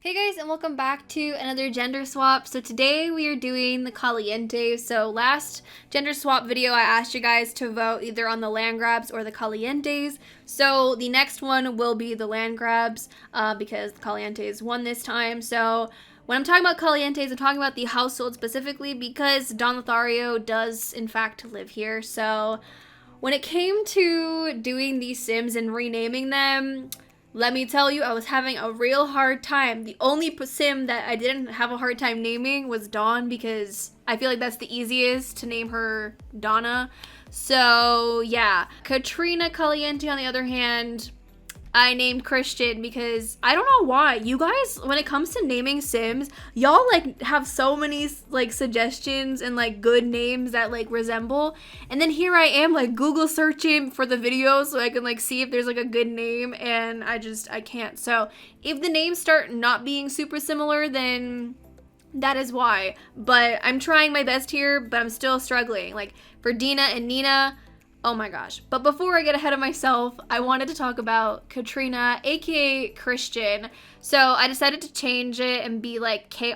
Hey guys, and welcome back to another gender swap. So today we are doing the Caliente. So last gender swap video I asked you guys to vote either on the land grabs or the Calientes. So the next one will be the land grabs because the Calientes won this time. So when I'm talking about Calientes, I'm talking about the household specifically because Donna Therio does in fact live here. So when it came to doing these Sims and renaming them, let me tell you, I was having a real hard time. The only sim that I didn't have a hard time naming was Dawn because I feel like that's the easiest to name her Donna. So yeah, Katrina Caliente on the other hand, I named Christian because I don't know why. You guys, when it comes to naming Sims, y'all like have so many like suggestions and like good names that like resemble. And then here I am like Google searching for the videos so I can like see if there's like a good name, and I can't. So if the names start not being super similar, then that is why. But I'm trying my best here, but I'm still struggling. Like for Dina and Nina, oh my gosh. But before I get ahead of myself, I wanted to talk about Katrina, aka Christian. So I decided to change it and be like Kris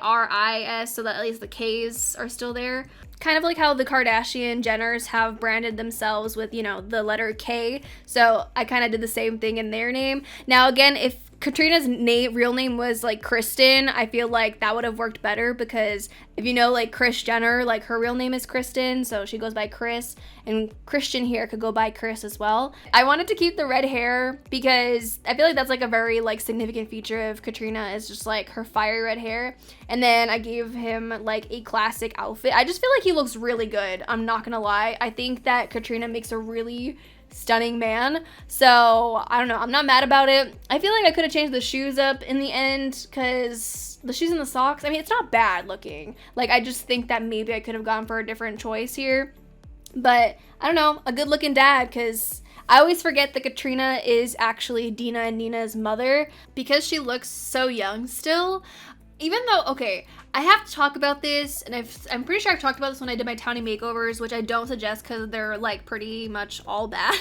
so that at least the K's are still there. Kind of like how the Kardashian Jenners have branded themselves with, you know, the letter K. So I kind of did the same thing in their name. Now again, if Katrina's real name was like Kristen, I feel like that would have worked better because if you know like Kris Jenner, like her real name is Kristen, so she goes by Kris, and Christian here could go by Chris as well. I wanted to keep the red hair because I feel like that's like a very like significant feature of Katrina is just like her fiery red hair. And then I gave him like a classic outfit. I just feel like he looks really good. I'm not gonna lie. I think that Katrina makes a really stunning man. So I don't know, I'm not mad about it. I feel like I could have changed the shoes up in the end because the shoes and the socks, I mean, it's not bad looking. Like I just think that maybe I could have gone for a different choice here. But I don't know, a good looking dad, because I always forget that Katrina is actually Dina and Nina's mother because she looks so young still. Even though, okay, I have to talk about this, and I'm pretty sure I've talked about this when I did my townie makeovers, which I don't suggest because they're like pretty much all bad.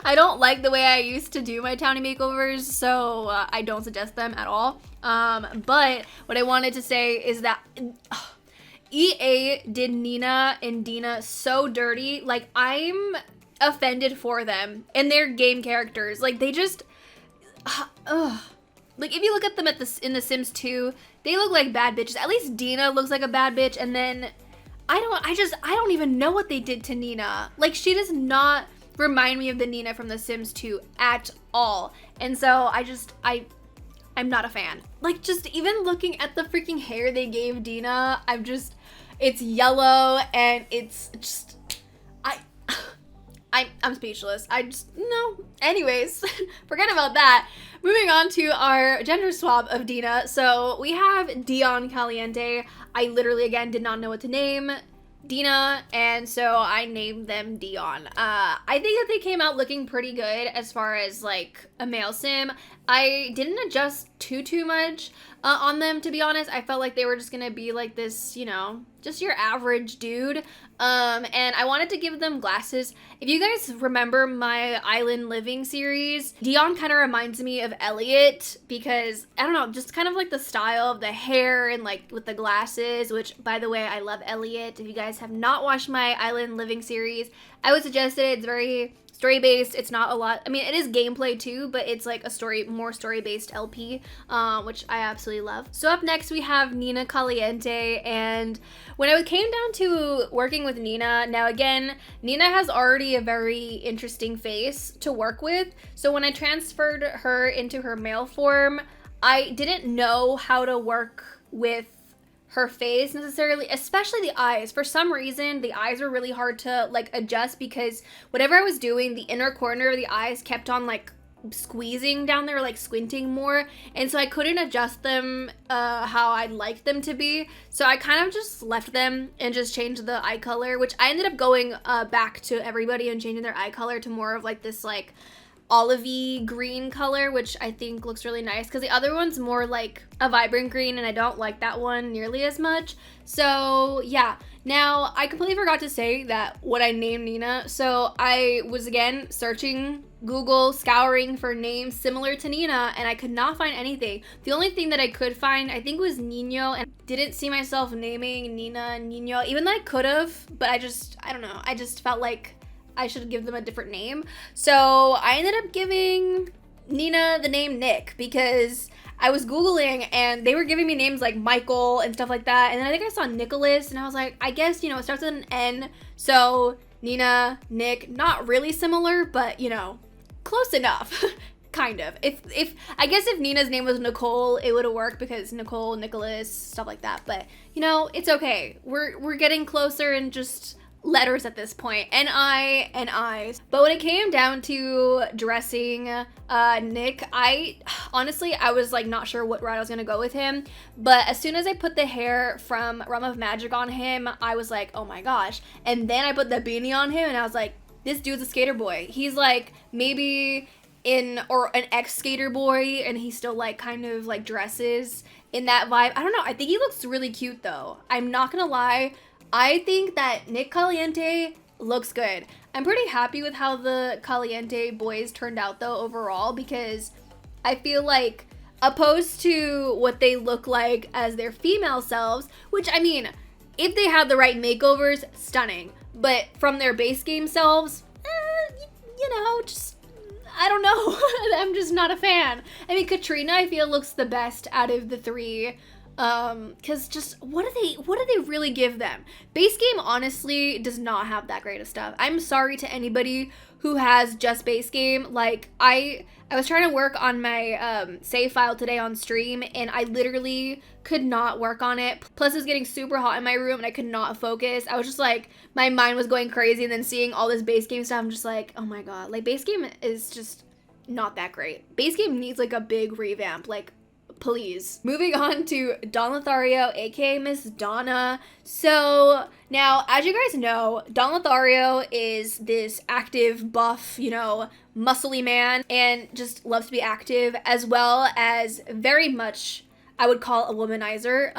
I don't like the way I used to do my townie makeovers, so I don't suggest them at all. But what I wanted to say is that EA did Nina and Dina so dirty. Like, I'm offended for them and their game characters. Like, they just, like, if you look at them in The Sims 2, they look like bad bitches. At least Dina looks like a bad bitch, and then I don't even know what they did to Nina. Like, she does not remind me of the Nina from The Sims 2 at all. And so I'm not a fan. Like, just even looking at the freaking hair they gave Dina, it's yellow and it's just, I'm speechless. No. Anyways, forget about that. Moving on to our gender swap of Dina. So we have Dion Caliente. I literally, again, did not know what to name Dina, and so I named them Dion. I think that they came out looking pretty good as far as like a male sim. I didn't adjust too much on them, to be honest. I felt like they were just gonna be like this, you know, just your average dude. And I wanted to give them glasses. If you guys remember my Island Living series, Dion kind of reminds me of Elliot because, I don't know, just kind of like the style of the hair and like with the glasses, which, by the way, I love Elliot. If you guys have not watched my Island Living series, I would suggest it. It's very story-based. It's not a lot. I mean, it is gameplay too, but it's like a more story-based LP, which I absolutely love. So up next, we have Nina Caliente, and when it came down to working with Nina, now again, Nina has already a very interesting face to work with, so when I transferred her into her male form, I didn't know how to work with her face necessarily, especially the eyes. For some reason, the eyes were really hard to like adjust because whatever I was doing, the inner corner of the eyes kept on like squeezing down there, like squinting more, and so I couldn't adjust them how I'd like them to be. So I kind of just left them and just changed the eye color, which I ended up going back to everybody and changing their eye color to more of like this like olivey green color, which I think looks really nice because the other one's more like a vibrant green and I don't like that one nearly as much. So yeah, now I completely forgot to say that what I named Nina. So I was again searching Google scouring for names similar to Nina, and I could not find anything. The only thing that I could find, I think, was Nino, and didn't see myself naming Nina Nino, even though I could have, but I don't know. I just felt like I should give them a different name. So I ended up giving Nina the name Nick because I was Googling and they were giving me names like Michael and stuff like that. And then I think I saw Nicholas and I was like, I guess, you know, it starts with an N. So Nina, Nick, not really similar, but, you know, close enough. Kind of. If I guess if Nina's name was Nicole, it would have worked because Nicole, Nicholas, stuff like that. But, you know, it's okay. We're getting closer and just letters at this point. N-I. But when it came down to dressing Nick, I was like not sure what route I was gonna go with him. But as soon as I put the hair from Realm of Magic on him, I was like, oh my gosh. And then I put the beanie on him and I was like, this dude's a skater boy. He's like maybe an ex-skater boy, and he still like kind of like dresses in that vibe. I don't know. I think he looks really cute though. I'm not gonna lie. I think that Nick Caliente looks good. I'm pretty happy with how the Caliente boys turned out though overall, because I feel like opposed to what they look like as their female selves, which I mean, if they had the right makeovers, stunning. But from their base game selves, you know, just, I don't know. I'm just not a fan. I mean, Katrina, I feel, looks the best out of the three. Cause just, what do they really give them? Base game honestly does not have that great of stuff. I'm sorry to anybody who has just base game. Like, I was trying to work on my save file today on stream, and I literally could not work on it. Plus it was getting super hot in my room and I could not focus. I was just like, my mind was going crazy, and then seeing all this base game stuff, I'm just like, oh my god, like base game is just not that great. Base game needs like a big revamp, like please. Moving on to Donna Therio, aka Miss Donna. So now, as you guys know, Don Lothario is this active, buff, you know, muscly man, and just loves to be active, as well as very much, I would call, a womanizer,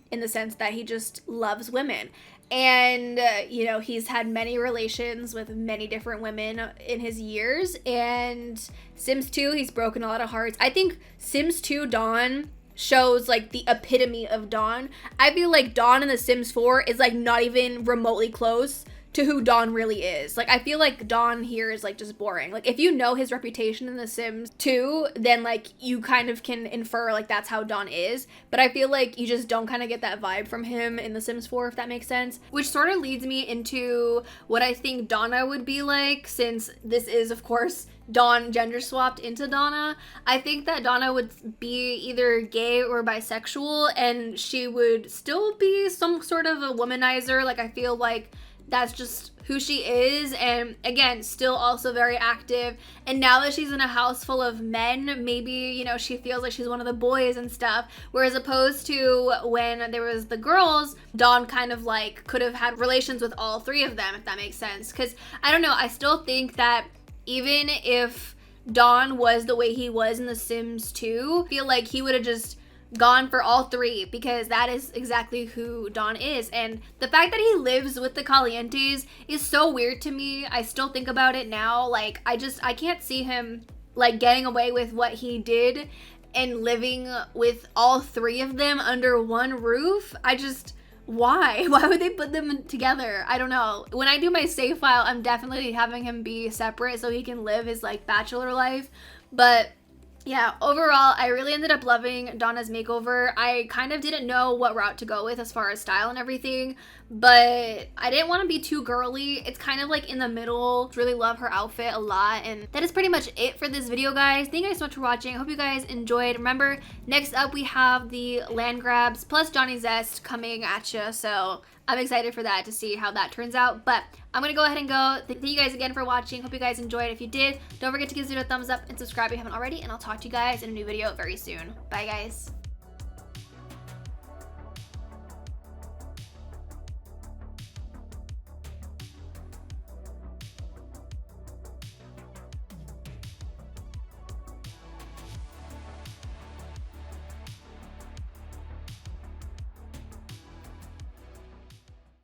in the sense that he just loves women. And, you know, he's had many relations with many different women in his years. And Sims 2, he's broken a lot of hearts. I think Sims 2 Dawn shows, like, the epitome of Dawn. I feel like Dawn in The Sims 4 is, like, not even remotely close to who Dawn really is. Like, I feel like Dawn here is, like, just boring. Like, if you know his reputation in The Sims 2, then, like, you kind of can infer, like, that's how Dawn is. But I feel like you just don't kind of get that vibe from him in The Sims 4, if that makes sense. Which sort of leads me into what I think Donna would be like, since this is, of course, Dawn gender swapped into Donna. I think that Donna would be either gay or bisexual, and she would still be some sort of a womanizer. Like, I feel like that's just who she is, and again, still also very active. And now that she's in a house full of men, maybe, you know, she feels like she's one of the boys and stuff. Whereas opposed to when there was the girls, Dawn kind of like could have had relations with all three of them, if that makes sense. Because I don't know, I still think that even if Dawn was the way he was in The Sims 2, I feel like he would have just gone for all three, because that is exactly who Dawn is. And the fact that he lives with the Calientes is so weird to me. I still think about it now. Like, I can't see him like getting away with what he did and living with all three of them under one roof. Why would they put them together? I don't know. When I do my save file, I'm definitely having him be separate so he can live his like bachelor life. But yeah, overall, I really ended up loving Donna's makeover. I kind of didn't know what route to go with as far as style and everything, but I didn't want to be too girly. It's kind of like in the middle. Really love her outfit a lot, and that is pretty much it for this video, guys. Thank you guys so much for watching. I hope you guys enjoyed. Remember, next up we have the land grabs plus Johnny Zest coming at you, so I'm excited for that, to see how that turns out. But I'm gonna go ahead and go. Thank you guys again for watching. Hope you guys enjoyed. If you did, don't forget to give this video a thumbs up and subscribe if you haven't already, and I'll talk to you guys in a new video very soon. Bye, guys.